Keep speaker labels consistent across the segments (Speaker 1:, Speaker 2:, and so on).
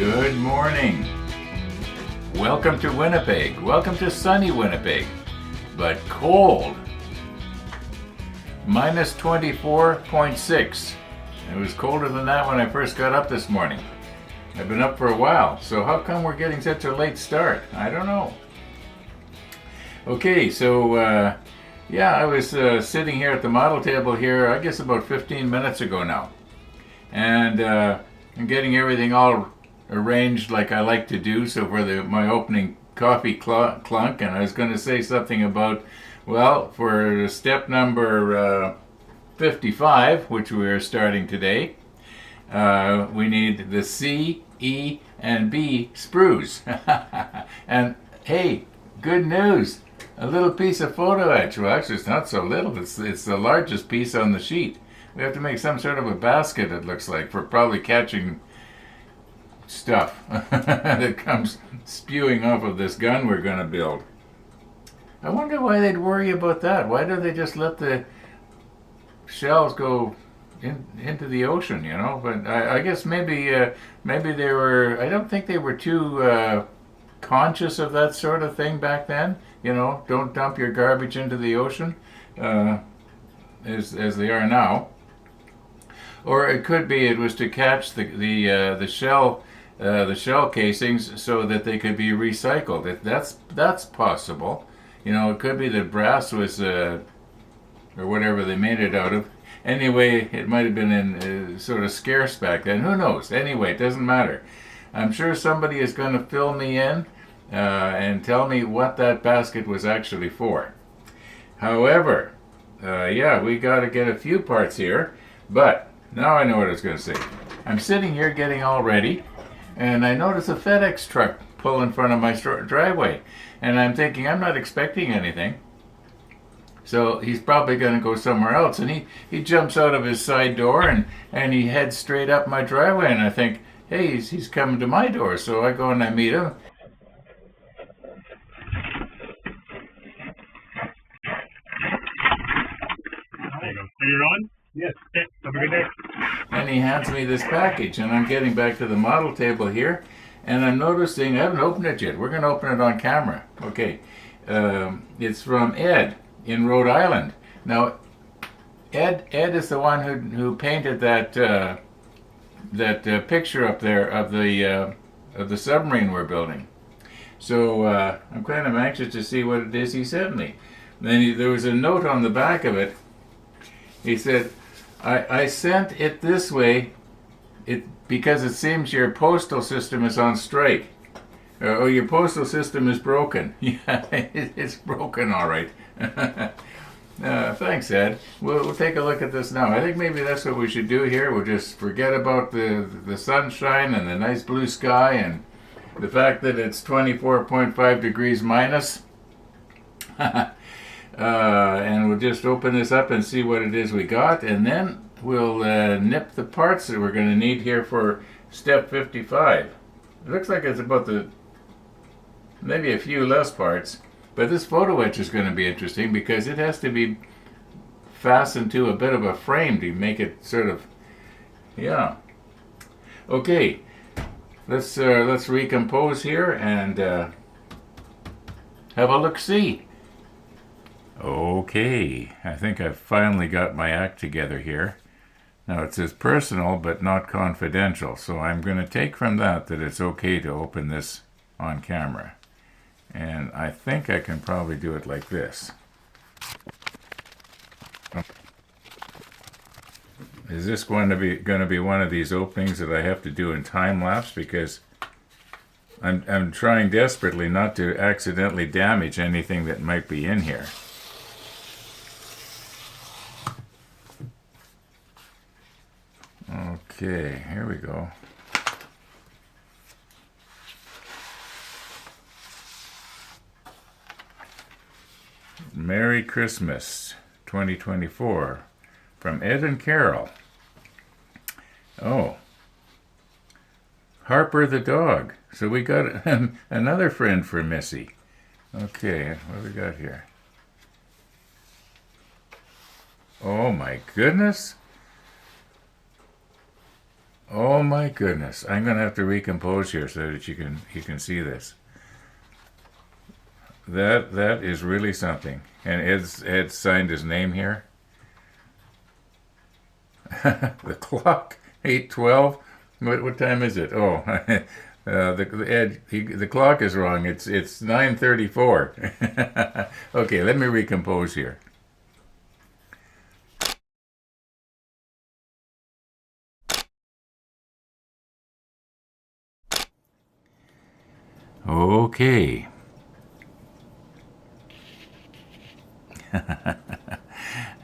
Speaker 1: Good morning. Welcome to Winnipeg. Welcome to sunny Winnipeg, but cold. Minus 24.6. It was colder than that when I first got up this morning. I've been up for a while, so how come we're getting such a late start? I don't know. Okay, so I was sitting here at the model table here, I guess about 15 minutes ago now. And I'm getting everything all arranged like I like to do, so for my opening coffee clunk, and I was going to say something about, well, for step number 55, which we are starting today, we need the C, E, and B sprues. And hey, good news! A little piece of photo etch. Well, actually, it's not so little. It's the largest piece on the sheet. We have to make some sort of a basket, it looks like, for probably catching stuff that comes spewing off of this gun we're going to build. I wonder why they'd worry about that. Why don't they just let the shells go into the ocean, you know? But I guess maybe they were, I don't think they were too conscious of that sort of thing back then. You know, don't dump your garbage into the ocean, as they are now. Or it could be it was to catch the shell casings so that they could be recycled. That's possible. You know, it could be that brass was or whatever they made it out of. Anyway, it might have been in sort of scarce back then. Who knows? Anyway, it doesn't matter. I'm sure somebody is going to fill me in and tell me what that basket was actually for. However, we got to get a few parts here, but now I know what I was going to say. I'm sitting here getting all ready, and I notice a FedEx truck pull in front of my driveway, and I'm thinking I'm not expecting anything. So he's probably going to go somewhere else, and he jumps out of his side door and he heads straight up my driveway, and I think, hey, he's coming to my door. So I go and I meet him.
Speaker 2: You're on? Yes. Have a good day.
Speaker 1: And he hands me this package, and I'm getting back to the model table here, and I'm noticing I haven't opened it yet. We're going to open it on camera. Okay. It's from Ed in Rhode Island. Now, Ed is the one who painted that picture up there of the submarine we're building. So I'm kind of anxious to see what it is he sent me. Then there was a note on the back of it. He said, I sent it this way because it seems your postal system is on strike. Your postal system is broken. Yeah, it's broken, all right. Thanks, Ed. We'll take a look at this now. I think maybe that's what we should do here. We'll just forget about the sunshine and the nice blue sky and the fact that it's 24.5 degrees minus. And we'll just open this up and see what it is we got, and then we'll nip the parts that we're going to need here for step 55. It looks like it's about maybe a few less parts, but this photo etch is going to be interesting because it has to be fastened to a bit of a frame to make it sort of, yeah. Okay, let's recompose here and have a look-see. Okay, I think I've finally got my act together here. Now it says personal but not confidential, so I'm going to take from that it's okay to open this on camera. And I think I can probably do it like this. Is this going to be one of these openings that I have to do in time lapse, because I'm trying desperately not to accidentally damage anything that might be in here. Okay, here we go. Merry Christmas 2024 from Ed and Carol. Oh, Harper the dog. So we got another friend for Missy. Okay, what do we got here? Oh my goodness. Oh my goodness! I'm gonna have to recompose here so that you can see this. That is really something. And Ed's signed his name here. The clock 8:12. What time is it? Oh, the clock is wrong. It's 9:34. Okay, let me recompose here. Okay.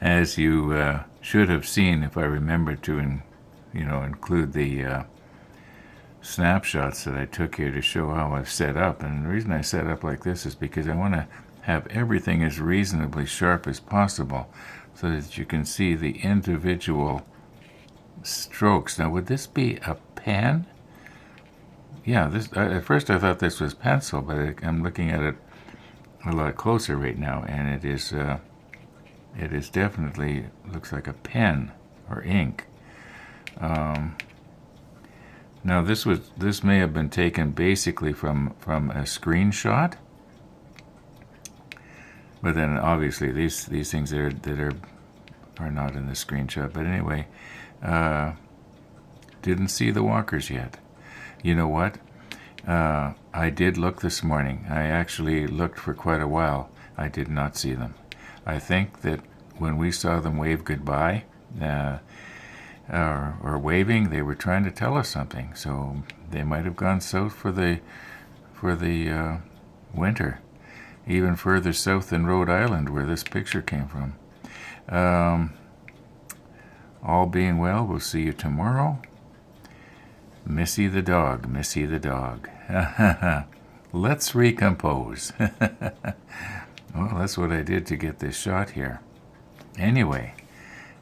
Speaker 1: As you should have seen, if I remember to, include the snapshots that I took here to show how I've set up. And the reason I set up like this is because I want to have everything as reasonably sharp as possible, so that you can see the individual strokes. Now, would this be a pen? Yeah. This at first I thought this was pencil, but I'm looking at it a lot closer right now, and it is. It is definitely looks like a pen or ink. Now this may have been taken basically from a screenshot, but then obviously these things are not in the screenshot. But anyway, didn't see the walkers yet. You know what? I did look this morning. I actually looked for quite a while. I did not see them. I think that when we saw them wave goodbye, or waving, they were trying to tell us something. So they might have gone south for the winter, even further south than Rhode Island, where this picture came from. All being well, we'll see you tomorrow. Missy the dog, Missy the dog. Let's recompose. Well, that's what I did to get this shot here. Anyway,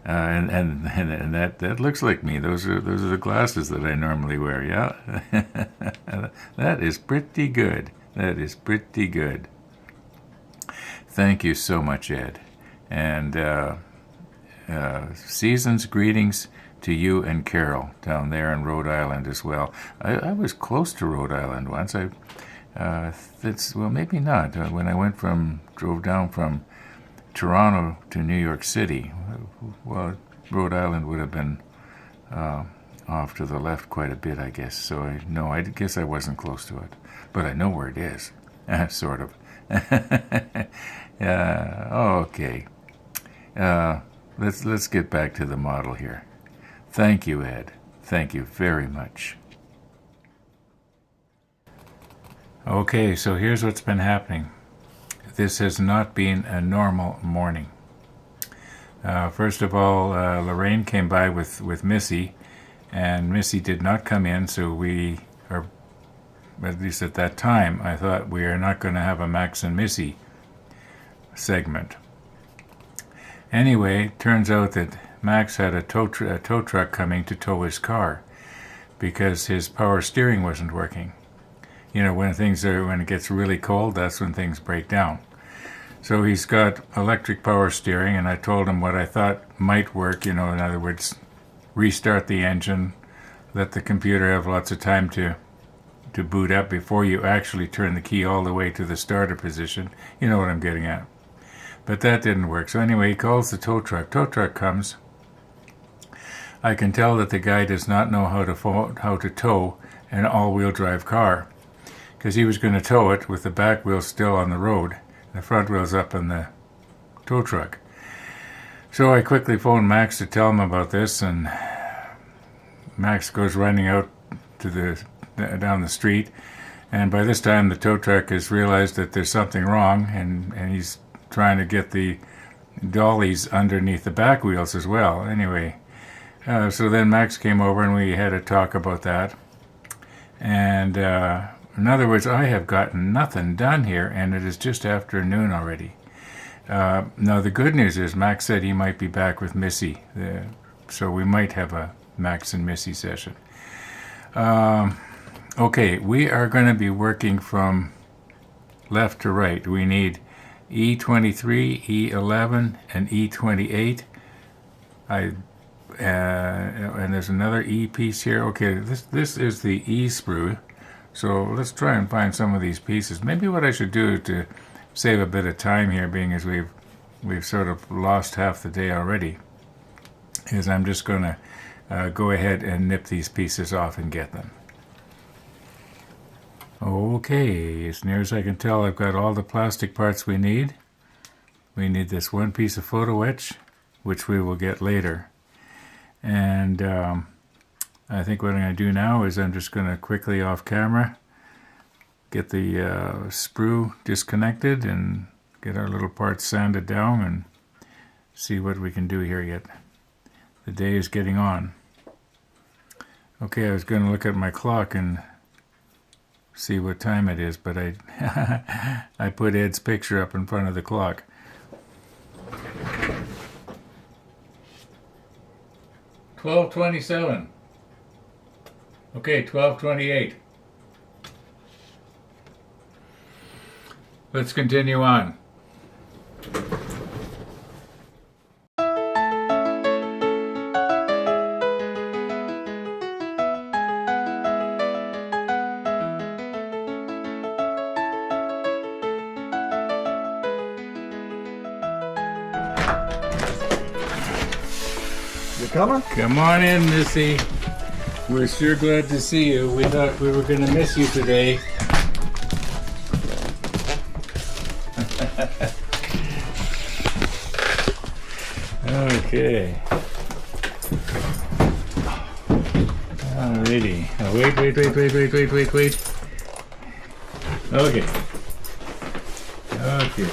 Speaker 1: and that looks like me. Those are the glasses that I normally wear. Yeah, that is pretty good. That is pretty good. Thank you so much, Ed, and season's greetings to you and Carol down there in Rhode Island as well. I was close to Rhode Island once. Well, maybe not. When I drove down from Toronto to New York City, well, Rhode Island would have been off to the left quite a bit, I guess. So I guess I wasn't close to it, but I know where it is, sort of. Okay. Let's get back to the model here. Thank you, Ed. Thank you very much. Okay, so here's what's been happening. This has not been a normal morning. First of all, Lorraine came by with Missy, and Missy did not come in, so at least at that time, I thought we are not going to have a Max and Missy segment. Anyway, turns out that Max had a tow truck coming to tow his car because his power steering wasn't working. You know, when it gets really cold, that's when things break down. So he's got electric power steering, and I told him what I thought might work. In other words, restart the engine, let the computer have lots of time to boot up before you actually turn the key all the way to the starter position. You know what I'm getting at. But that didn't work. So anyway, he calls the tow truck. Tow truck comes. I can tell that the guy does not know how to tow an all-wheel drive car, because he was going to tow it with the back wheel still on the road, the front wheel's up in the tow truck. So I quickly phoned Max to tell him about this, and Max goes running out down the street, and by this time the tow truck has realized that there's something wrong, and he's trying to get the dollies underneath the back wheels as well. Anyway, so then Max came over and we had a talk about that. And in other words, I have gotten nothing done here, and it is just afternoon already. Now the good news is Max said he might be back with Missy, so we might have a Max and Missy session. Okay, we are going to be working from left to right. We need E23, E11, and E28. and there's another E piece here. Okay, this is the E sprue. So let's try and find some of these pieces. Maybe what I should do to save a bit of time here, being as we've sort of lost half the day already, is I'm just going to go ahead and nip these pieces off and get them. Okay, as near as I can tell, I've got all the plastic parts we need. We need this one piece of photo etch, which we will get later. And I think what I'm going to do now is I'm just going to quickly off camera get the sprue disconnected and get our little parts sanded down and see what we can do here yet. The day is getting on. Okay, I was going to look at my clock and see what time it is, but I put Ed's picture up in front of the clock. $12:27. Okay, 12:28. Let's continue on.
Speaker 3: You coming?
Speaker 1: Come on in, Missy. We're sure glad to see you. We thought we were going to miss you today. Okay. Alrighty. Oh, wait. Okay.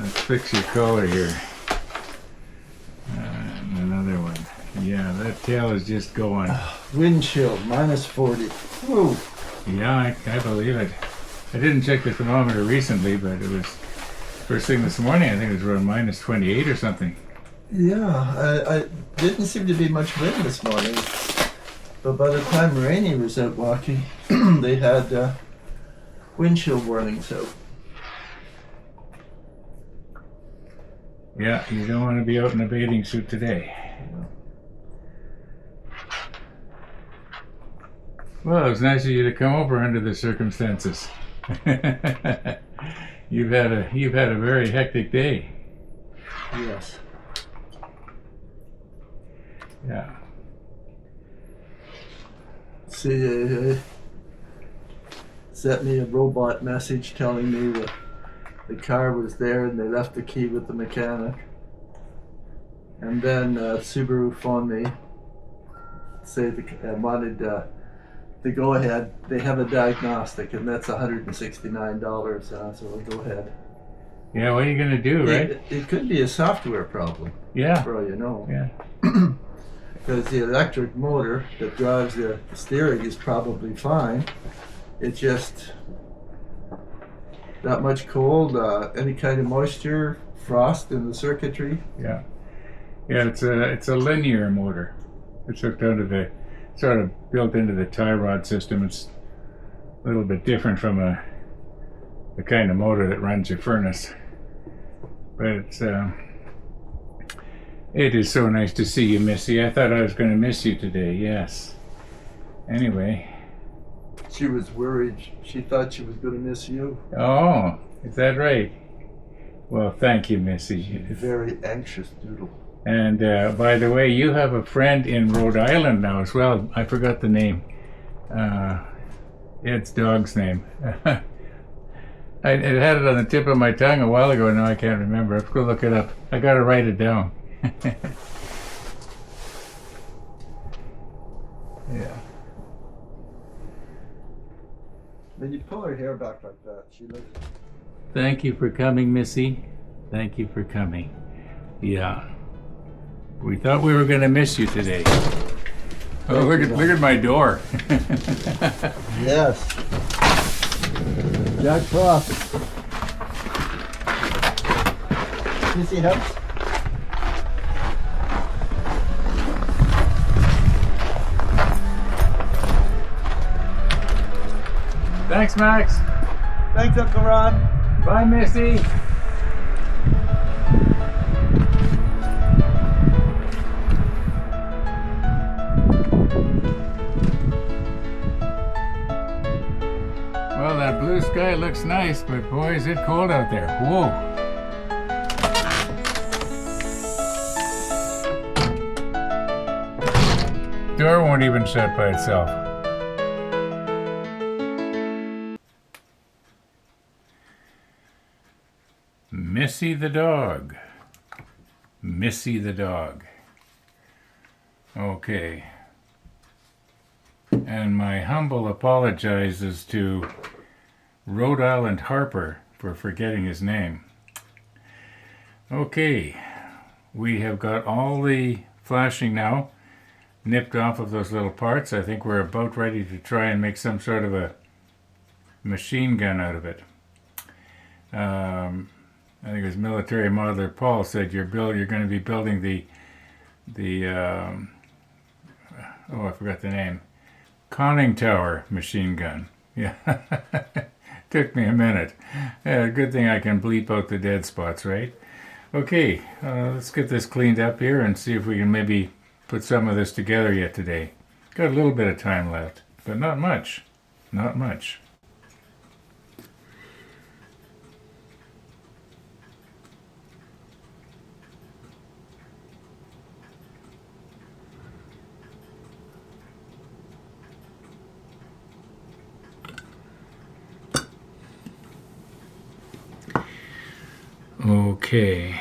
Speaker 1: Let's fix your collar here. Another one. Yeah, that tail is just going.
Speaker 3: Wind chill, -40. Whoa.
Speaker 1: Yeah, I believe it. I didn't check the thermometer recently, but it was first thing this morning. I think it was around -28 or something.
Speaker 3: Yeah, I didn't seem to be much wind this morning. But by the time Rainey was out walking, they had wind chill warnings out.
Speaker 1: Yeah, you don't want to be out in a bathing suit today. Well, it was nice of you to come over under the circumstances. You've had a very hectic day.
Speaker 3: Yes.
Speaker 1: Yeah.
Speaker 3: See, sent me a robot message telling me that the car was there and they left the key with the mechanic. And then Subaru phoned me, say they wanted to go ahead. They have a diagnostic, and that's $169. So we'll go ahead.
Speaker 1: Yeah, what are you gonna do, right?
Speaker 3: It could be a software problem.
Speaker 1: Yeah.
Speaker 3: For all you know.
Speaker 1: Yeah.
Speaker 3: Because the electric motor that drives the steering is probably fine. It's just not much cold, any kind of moisture, frost in the circuitry.
Speaker 1: Yeah. Yeah, it's a linear motor. It's hooked onto the, sort of built into the tie rod system. It's a little bit different from the kind of motor that runs your furnace. But it is so nice to see you, Missy. I thought I was going to miss you today, yes. Anyway.
Speaker 3: She was worried. She thought she was going to miss you.
Speaker 1: Oh, is that right? Well, thank you, Missy.
Speaker 3: Very anxious doodle.
Speaker 1: And by the way, you have a friend in Rhode Island now as well. I forgot the name. Ed's dog's name. I had it on the tip of my tongue a while ago. Now I can't remember. I have to go look it up. I got to write it down. Yeah.
Speaker 3: When you pull her hair back like that, she looks...
Speaker 1: Thank you for coming, Missy. Thank you for coming. Yeah. We thought we were going to miss you today. Oh, look at my door.
Speaker 3: Yes. Jack Frost. Missy helps.
Speaker 1: Thanks, Max.
Speaker 3: Thanks, Uncle Ron.
Speaker 1: Bye, Missy. it looks nice, but boy, is it cold out there. Whoa. Door won't even shut by itself. Missy the dog. Missy the dog. Okay. And my humble apologizes to Rhode Island Harper for forgetting his name. Okay. We have got all the flashing now nipped off of those little parts. I think we're about ready to try and make some sort of a machine gun out of it. I think it was military modeler Paul said you're going to be building the I forgot the name, conning tower machine gun. Yeah. Took me a minute. Yeah, good thing I can bleep out the dead spots, right? Okay, let's get this cleaned up here and see if we can maybe put some of this together yet today. Got a little bit of time left, but not much. Not much. Okay.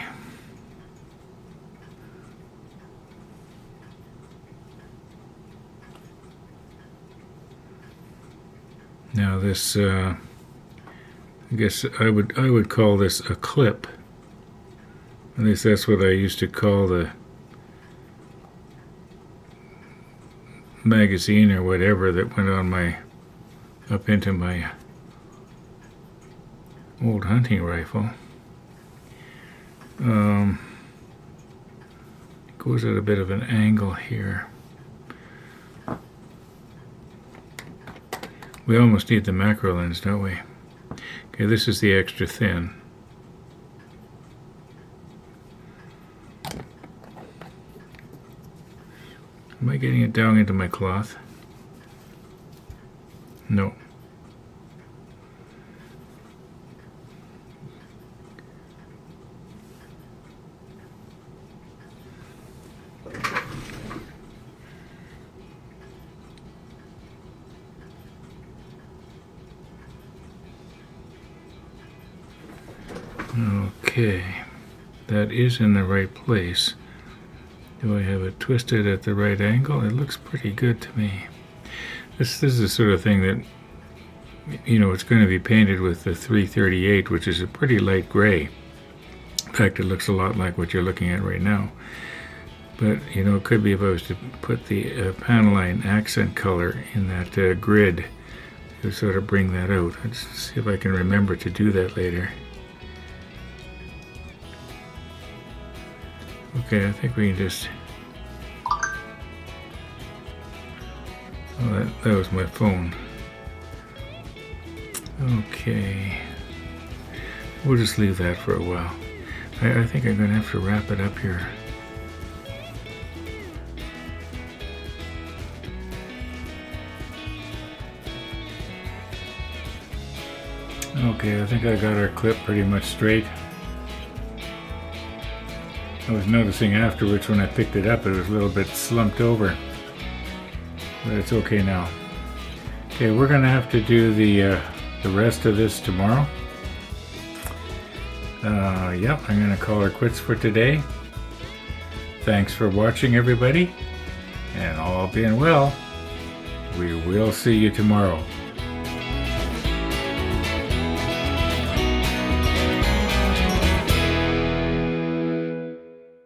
Speaker 1: Now this, I guess I would call this a clip. At least that's what I used to call the magazine or whatever that went on my, up into my old hunting rifle. It goes at a bit of an angle here. We almost need the macro lens, don't we? Okay, this is the extra thin. Am I getting it down into my cloth? No. Okay, that is in the right place. Do I have it twisted at the right angle? It looks pretty good to me. This is the sort of thing that, you know, it's going to be painted with the 338, which is a pretty light gray. In fact, it looks a lot like what you're looking at right now. But, you know, it could be if I was to put the Panaline accent color in that grid to sort of bring that out. Let's see if I can remember to do that later. Okay, I think we can just... Oh, that was my phone. Okay. We'll just leave that for a while. I think I'm going to have to wrap it up here. Okay, I think I got our clip pretty much straight. I was noticing afterwards when I picked it up, it was a little bit slumped over. But it's okay now. Okay, we're going to have to do the rest of this tomorrow. Yep, I'm going to call her quits for today. Thanks for watching, everybody. And all being well, we will see you tomorrow.